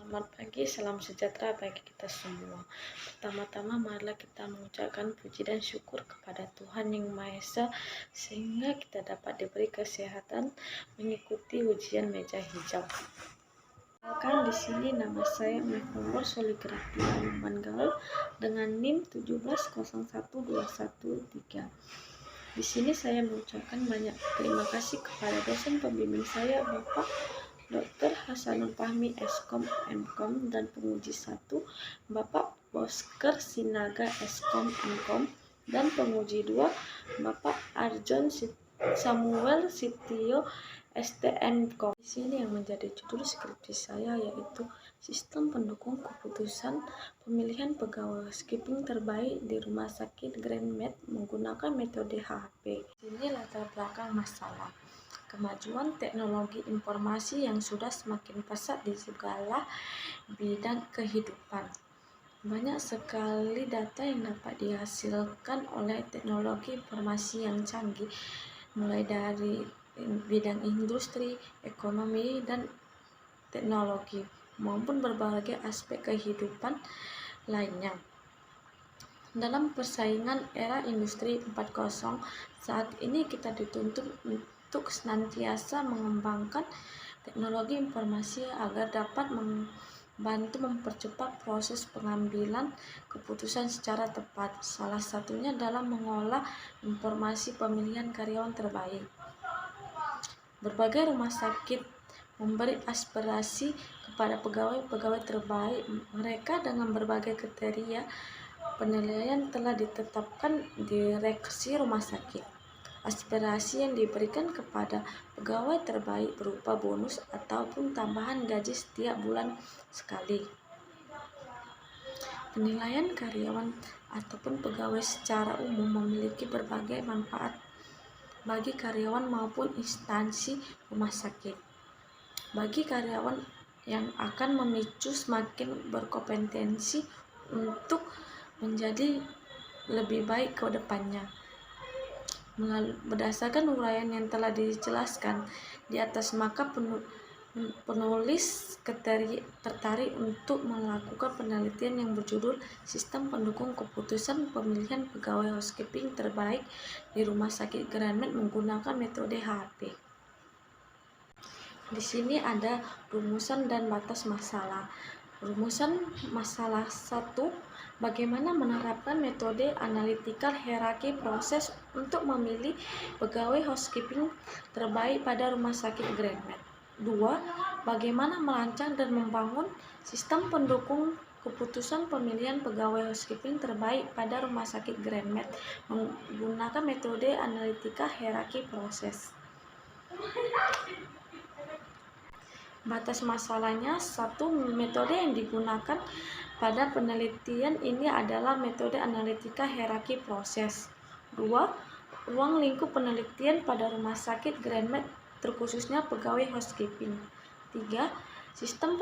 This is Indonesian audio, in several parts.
Selamat pagi, salam sejahtera bagi kita semua. Pertama-tama marilah kita mengucapkan puji dan syukur kepada Tuhan Yang Maha Esa sehingga kita dapat diberi kesehatan mengikuti ujian meja hijau. Di sini nama saya Mevlor Soligrafi Manggala dengan NIM 1701213. Di sini saya mengucapkan banyak terima kasih kepada dosen pembimbing saya, Bapak Dr. Hasanul Fahmi Eskom Mkom dan penguji 1, Bapak Bosker Sinaga Eskom Mkom dan penguji 2, Bapak Arjon Samuel Sitio STM.com. Di sini yang menjadi judul skripsi saya yaitu Sistem Pendukung Keputusan Pemilihan Pegawai Housekeeping Terbaik di Rumah Sakit Grand Med menggunakan metode HHP. Ini latar belakang masalah. Kemajuan teknologi informasi yang sudah semakin pesat di segala bidang kehidupan. Banyak sekali data yang dapat dihasilkan oleh teknologi informasi yang canggih, mulai dari bidang industri, ekonomi, dan teknologi, maupun berbagai aspek kehidupan lainnya. Dalam persaingan era industri 4.0, saat ini kita dituntut untuk senantiasa mengembangkan teknologi informasi agar dapat membantu mempercepat proses pengambilan keputusan secara tepat, salah satunya dalam mengolah informasi pemilihan karyawan terbaik. Berbagai rumah sakit memberi aspirasi kepada pegawai-pegawai terbaik mereka dengan berbagai kriteria penilaian telah ditetapkan direksi rumah sakit. Aspirasi yang diberikan kepada pegawai terbaik berupa bonus ataupun tambahan gaji setiap bulan sekali. Penilaian karyawan ataupun pegawai secara umum memiliki berbagai manfaat bagi karyawan maupun instansi rumah sakit. Bagi karyawan yang akan memicu semakin berkompetensi untuk menjadi lebih baik ke depannya. Berdasarkan uraian yang telah dijelaskan di atas, maka penulis tertarik untuk melakukan penelitian yang berjudul Sistem Pendukung Keputusan Pemilihan Pegawai Housekeeping Terbaik di Rumah Sakit Grand Med menggunakan metode HHP. Di sini ada rumusan dan batas masalah. Rumusan masalah 1. Bagaimana menerapkan metode analytical hierarchy proses untuk memilih pegawai housekeeping terbaik pada Rumah Sakit Grand Med. 2. Bagaimana merancang dan membangun sistem pendukung keputusan pemilihan pegawai housekeeping terbaik pada Rumah Sakit Grand Med menggunakan metode analytical hierarchy proses. Batas masalahnya 1. Metode yang digunakan pada penelitian ini adalah metode analitika hierarki proses. 2. Ruang lingkup penelitian pada Rumah Sakit Grand Med terkhususnya pegawai housekeeping. 3. Sistem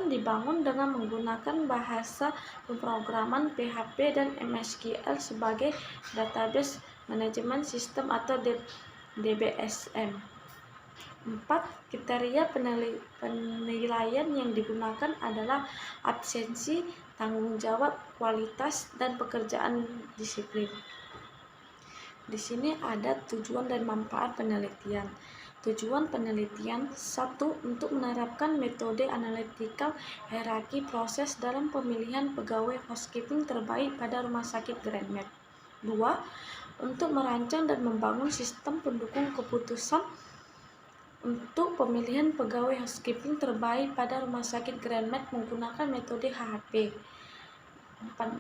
dibangun dengan menggunakan bahasa pemrograman PHP dan MSQL sebagai database manajemen sistem atau DBSM. 4. Kriteria penilaian yang digunakan adalah absensi, tanggung jawab, kualitas, dan pekerjaan disiplin. Di sini ada tujuan dan manfaat penelitian. Tujuan penelitian 1. Untuk menerapkan metode analytical hierarchy proses dalam pemilihan pegawai housekeeping terbaik pada Rumah Sakit Grand Med. 2. Untuk merancang dan membangun sistem pendukung keputusan untuk pemilihan pegawai housekeeping terbaik pada Rumah Sakit Grand Med menggunakan metode HHP.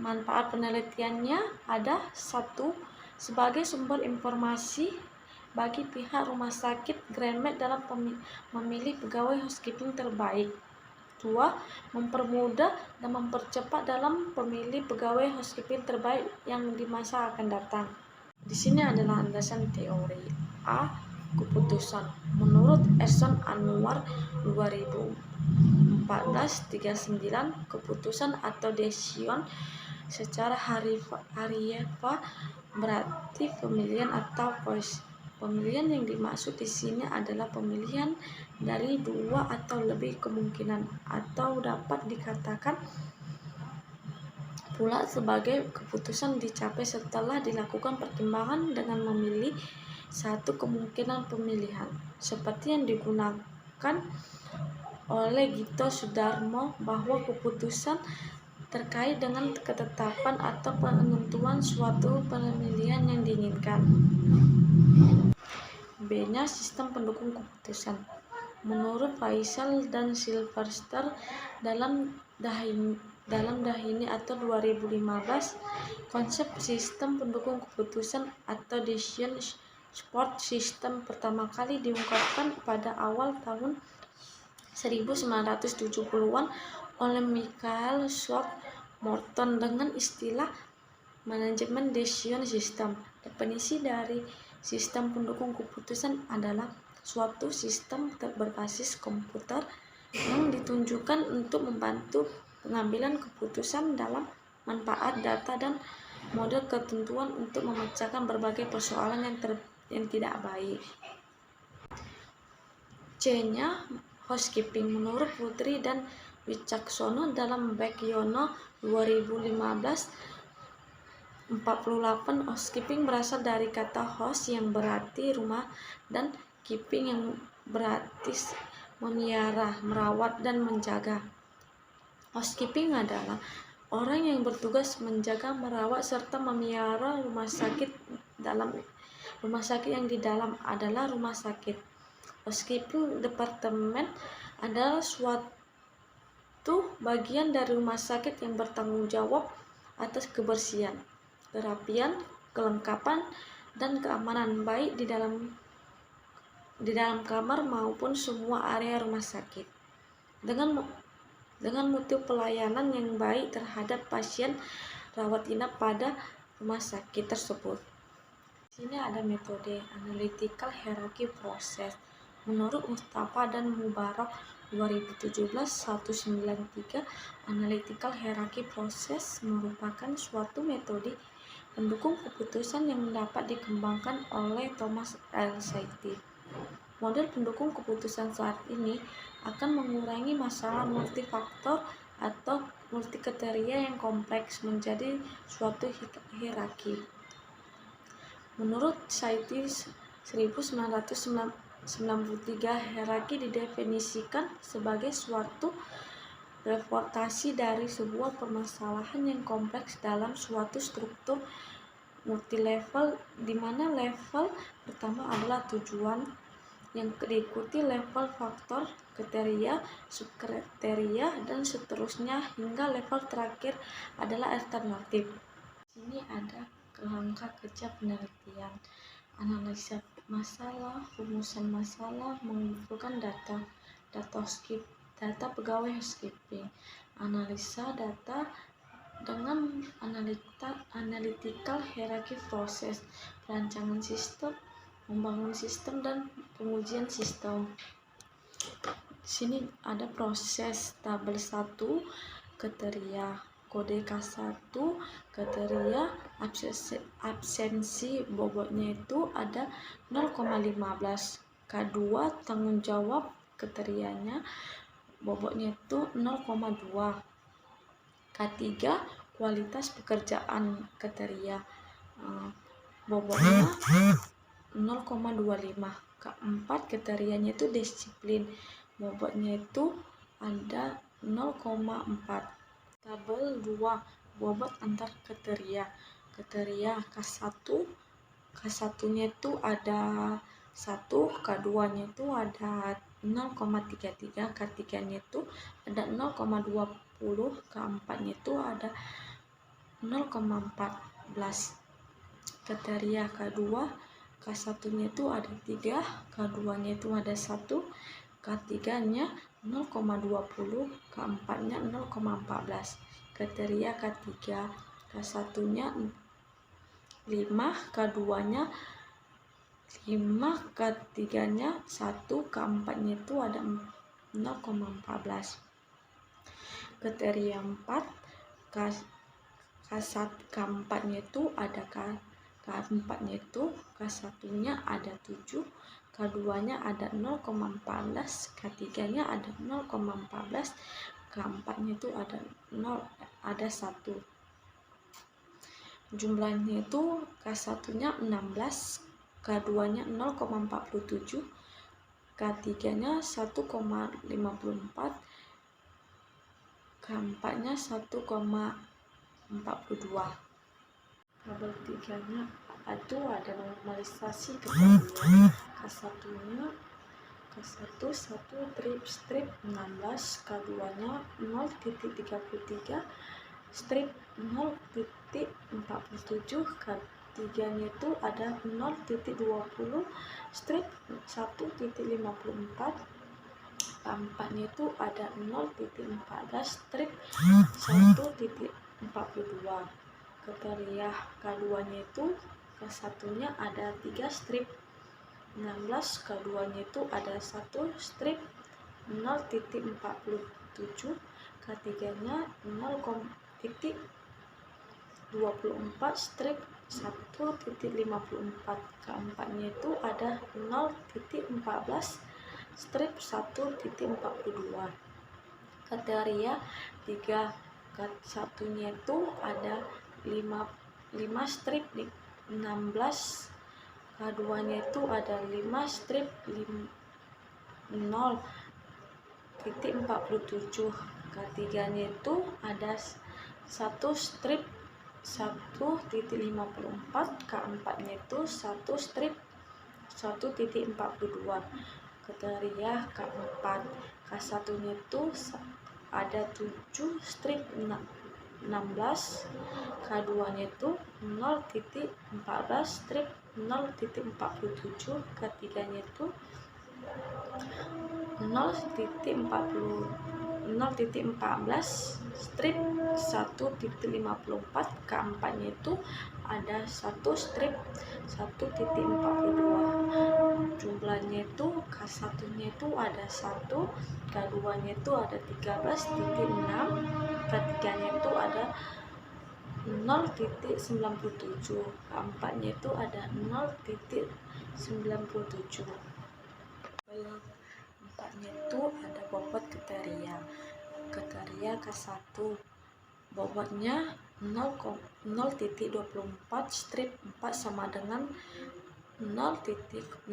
Manfaat penelitiannya ada 1. Sebagai sumber informasi bagi pihak Rumah Sakit Grand Med dalam memilih pegawai housekeeping terbaik. 2. Mempermudah dan mempercepat dalam pemilih pegawai housekeeping terbaik yang di masa akan datang. Di sini adalah landasan teori. A. Keputusan. Menurut Ehsan Anwar 2014-39, keputusan atau decision secara harfiah berarti pemilihan atau choice. Pemilihan yang dimaksud di sini adalah pemilihan dari 2 atau lebih kemungkinan, atau dapat dikatakan pula sebagai keputusan dicapai setelah dilakukan pertimbangan dengan memilih satu kemungkinan pemilihan, seperti yang digunakan oleh Gito Soedarmo bahwa keputusan terkait dengan ketetapan atau penentuan suatu pemilihan yang diinginkan. B-nya sistem pendukung keputusan. Menurut Faisal dan Sylvester dalam Dahini atau 2015, konsep sistem pendukung keputusan atau decision support system pertama kali diungkapkan pada awal tahun 1970-an oleh Michael Scott Morton dengan istilah manajemen decision system. Definisi dari sistem pendukung keputusan adalah suatu sistem berbasis komputer yang ditunjukkan untuk membantu pengambilan keputusan dalam manfaat data dan model ketentuan untuk memecahkan berbagai persoalan yang tidak baik. C-nya housekeeping. Menurut Putri dan Wicaksono dalam Baekhyun 2015, 48, housekeeping berasal dari kata house yang berarti rumah dan keeping yang berarti memelihara, merawat, dan menjaga. Housekeeping adalah orang yang bertugas menjaga, merawat, serta memelihara rumah sakit yang di dalam adalah rumah sakit. Housekeeping department adalah suatu bagian dari rumah sakit yang bertanggung jawab atas kebersihan, kerapian, kelengkapan, dan keamanan baik di dalam kamar maupun semua area rumah sakit, dengan mutu pelayanan yang baik terhadap pasien rawat inap pada rumah sakit tersebut. Di sini ada metode analytical hierarchy process. Menurut Mustafa dan Mubarak 2017-193, analytical hierarchy process merupakan suatu metode pendukung keputusan yang dapat dikembangkan oleh Thomas L. Saiti. Model pendukung keputusan saat ini akan mengurangi masalah multifaktor atau multikriteria yang kompleks menjadi suatu hierarki. Menurut Saiti 1993, hierarki didefinisikan sebagai suatu representasi dari sebuah permasalahan yang kompleks dalam suatu struktur multilevel, di mana level pertama adalah tujuan, yang diikuti level faktor, kriteria, subkriteria, dan seterusnya hingga level terakhir adalah alternatif. Ini ada kerangka kerja penelitian, analisa masalah, rumusan masalah, mengumpulkan data pegawai housekeeping, analisa data dengan analytical hierarchy process, perancangan sistem, membangun sistem, dan pengujian sistem. Di sini ada proses tabel 1 kriteria, kode K1 kriteria, absensi bobotnya itu ada 0,15, K2 tanggung jawab kriterianya bobotnya itu 0,2, K3 kualitas pekerjaan kriteria bobotnya 0,25, K4 kriterianya itu disiplin bobotnya itu ada 0,4. Tabel 2 bobot antar kriteria K1 nya itu ada 1, K2 nya itu ada 0,33, K3 nya itu ada 0,20, K4 nya itu ada 0,14. Kriteria K2, K1 nya itu ada 3, K2 nya itu ada 1, K3 nya 0,20, K4 nya 0,14. Kriteria K3, K1 nya 5, K2 nya 5, K3 nya 1, K4 nya itu ada 0,14. Kriteria 4, K4 nya itu ada K4 nya itu K1 nya ada 7, K2-nya ada 0,14, K3-nya ada 0,14, K4-nya itu ada 1. Jumlahnya itu K1-nya 16, K2-nya 0,47, K3-nya 1,54, K4-nya 1,42. Tabel 3-nya itu ada normalisasi keterangan. K1-nya K1 strip 16, K2-nya 0,33 strip 0,47, K3-nya itu ada 0,20 strip 1,54, K4-nya itu ada 0,14 strip 1,42. Kriteria K2-nya itu K1-nya ada 3 strip 16, K2-nya itu ada 1 strip 0,47, K3-nya 0,24 strip 1,54, K4-nya itu ada 0,14 strip 1,42. Kriteria 3, K1-nya itu ada 5 strip 16, K2-nya itu ada 5 strip 0,47, K3-nya itu ada 1 strip 1,54, K4-nya itu 1 strip 1,42. Kriteria K4, K1-nya itu ada 7 strip 16, K2-nya itu 0,14 strip 0,47, K3-nya itu 0,14 strip 1,54, K4-nya itu ada 1 strip 1,42. Jumlahnya itu K1-nya itu ada 1, K2-nya itu ada 13,6, K3-nya itu ada 0,97, K4-nya itu ada 0,97. Tabel 4-nya itu ada bobot kriteria. Kriteria K1 bobotnya 0,24 strip 4 sama dengan 0,006,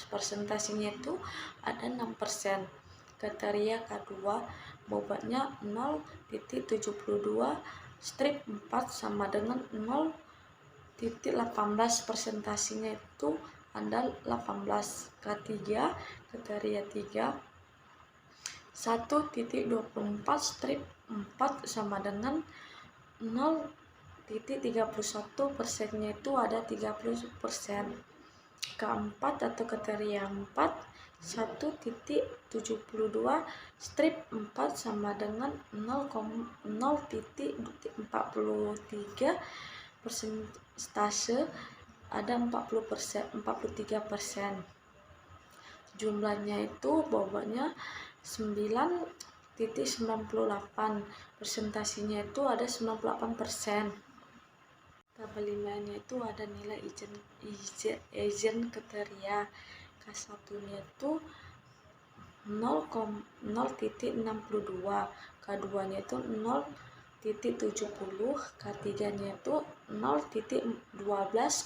persentasenya itu ada 6%. Kriteria K2 bobotnya 0,72 strip 4 sama dengan 0,18, persentasenya itu ada 18. K3 kriteria 3 1,24 strip 4 sama dengan 0,31, persennya itu ada 30%. K4 atau kriteria 4 1,72 strip 4 sama dengan 0,43, persentase ada 43%. Jumlahnya itu bobotnya 9,98, persentasenya itu ada 98%. Tabel 5-nya itu ada nilai izin kriteria. K1-nya itu 0,62, K2-nya itu 0,70, K3-nya itu 0,12,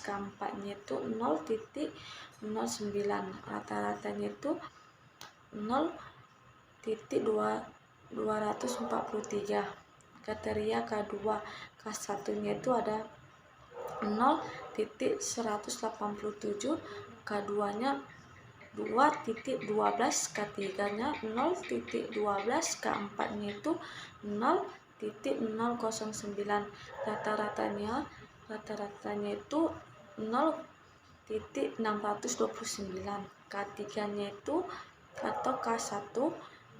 K4-nya itu 0,09, rata-ratanya itu 0,243. Kriteria K2, K1-nya itu ada 0,187, K2-nya 2,12, K3-nya 0,12, K4-nya itu 0,009, rata-ratanya itu 0,629. K3-nya itu atau K1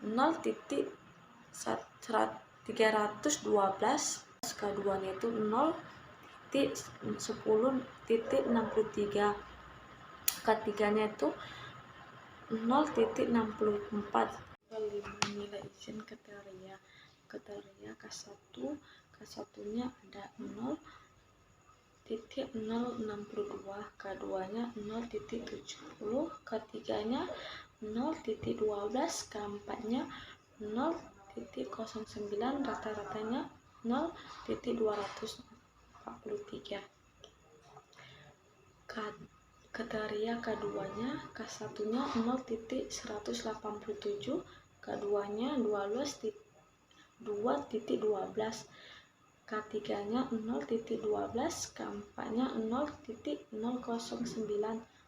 0,312, K2-nya itu 0,10,63, K3-nya itu 0,64. Nilai izin kriteria. Kriteria K1, K1-nya ada 0, 0,062, K2-nya 0,70, K3-nya 0,12, K4-nya 0,09, rata-ratanya 0,243. Kriteria K2-nya, K1-nya 0,187, K2-nya 2,12, K3-nya 0,12, K4-nya 0,009,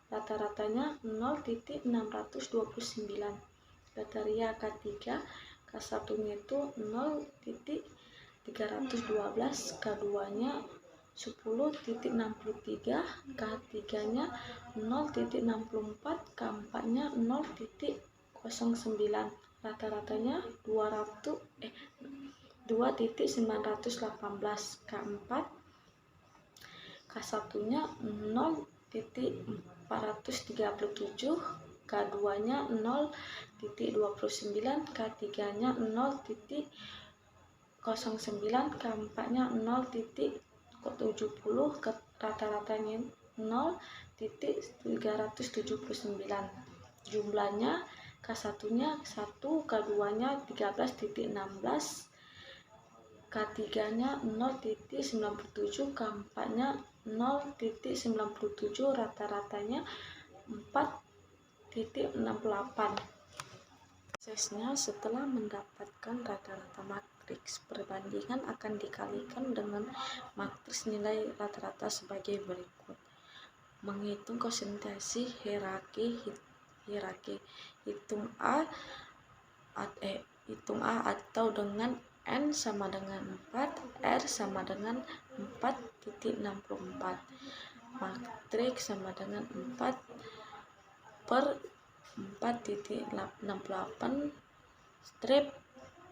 rata-ratanya 0,629. Kriteria K3, K1-nya itu 0,312, K2-nya 10,63, K3-nya 0,64, K4-nya 0,09, rata-ratanya 2,918, K4, K1-nya 0,437, K2-nya 0,29, K3-nya 0,09, K4-nya 0,70, rata-ratanya 0,379. Jumlahnya K1-nya 1, K2-nya 13,16, K3-nya 0,97, K4-nya 0,97, rata-ratanya 4,68. Prosesnya, setelah mendapatkan rata-rata matriks, perbandingan akan dikalikan dengan matriks nilai rata-rata sebagai berikut. Menghitung konsentrasi hierarki. Hitung A atau dengan N sama dengan 4, R sama dengan 4,64. Matriks sama dengan 4 per 4,68 strip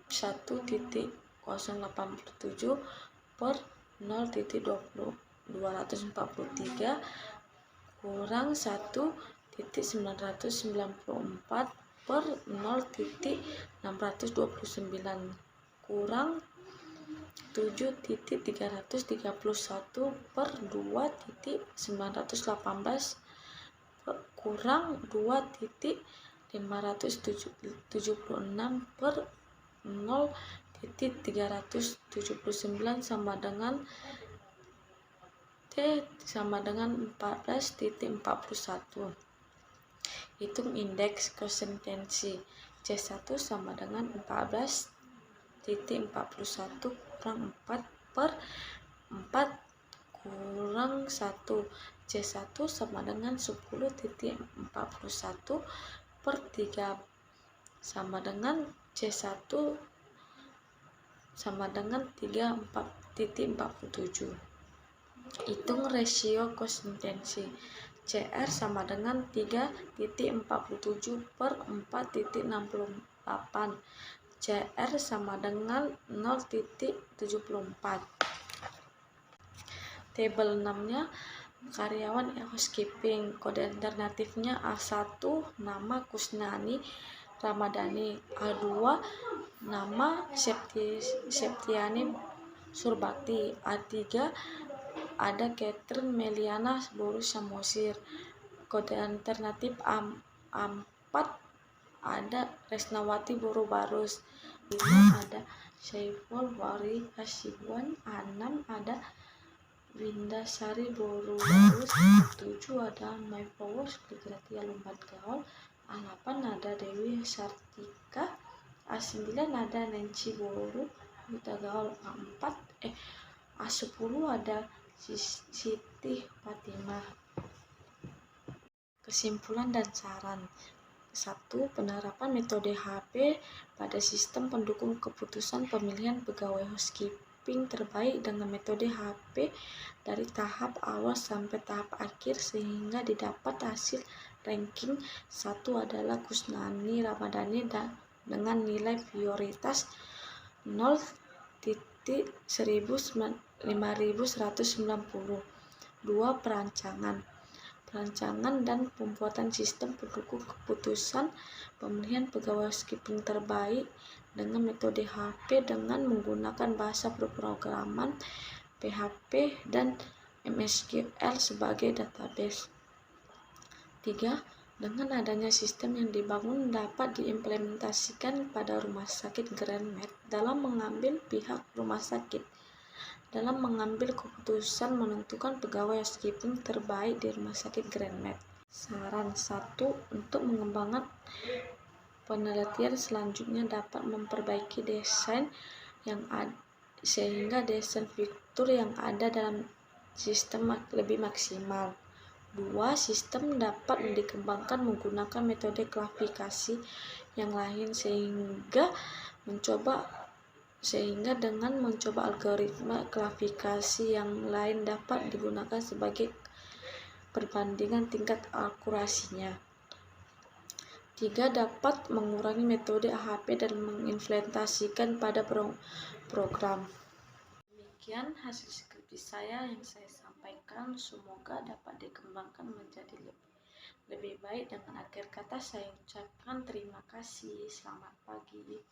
1,087 per 0,243 kurang 1,994 per 0,629 kurang 7,331 per 2,918 kurang 2,576 per 0,379 sama dengan T sama dengan 14,41. Hitung indeks konsistensi. C1 sama dengan 14,41 kurang 4 per 4 kurang 1. C1 sama dengan 10,41 per 3 sama dengan C1 sama dengan 3,47. Hitung rasio konsistensi. CR sama dengan 3,47 per 4,68. CR sama dengan 0,74. Tabel 6-nya karyawan housekeeping. Kode alternatifnya A1 nama Kusnani Ramadhani, A2 nama Septiani Surbakti, A3 ada Catherine Meliana Boru Samosir. Kode alternatif A4 ada Resnawati Boru Barus, 5 ada Saiful Wari Hasibuan, A6 ada Windasari Boru Barus, A7 ada My Power Sekretariat Lompat Gaul, A8 ada Dewi Sartika, A9 ada Nancy Boru Buta Gaul, A10 ada Siti Fatimah. Kesimpulan dan saran. 1. Penerapan metode HP pada sistem pendukung keputusan pemilihan pegawai housekeeping terbaik dengan metode HP dari tahap awal sampai tahap akhir sehingga didapat hasil ranking. 1 adalah Kusnani Ramadhani dengan nilai prioritas 0,5190. 2. Perancangan dan pembuatan sistem pendukung keputusan pemilihan pegawai housekeeping terbaik dengan metode HP dengan menggunakan bahasa pemrograman PHP dan MySQL sebagai database. 3. Dengan adanya sistem yang dibangun dapat diimplementasikan pada Rumah Sakit Grand Med dalam mengambil pihak rumah sakit dalam mengambil keputusan menentukan pegawai housekeeping terbaik di Rumah Sakit Grand Med. Saran 1. Untuk mengembangkan penelitian selanjutnya dapat memperbaiki desain yang ada sehingga desain fitur yang ada dalam sistem lebih maksimal. 2. Sistem dapat dikembangkan menggunakan metode klasifikasi yang lain sehingga dengan mencoba algoritma klasifikasi yang lain dapat digunakan sebagai perbandingan tingkat akurasinya. 3. Dapat mengurangi metode AHP dan mengimplementasikan pada program. Demikian hasil skripsi saya yang saya sampaikan, semoga dapat dikembangkan menjadi lebih baik. Dengan akhir kata saya ucapkan terima kasih, selamat pagi.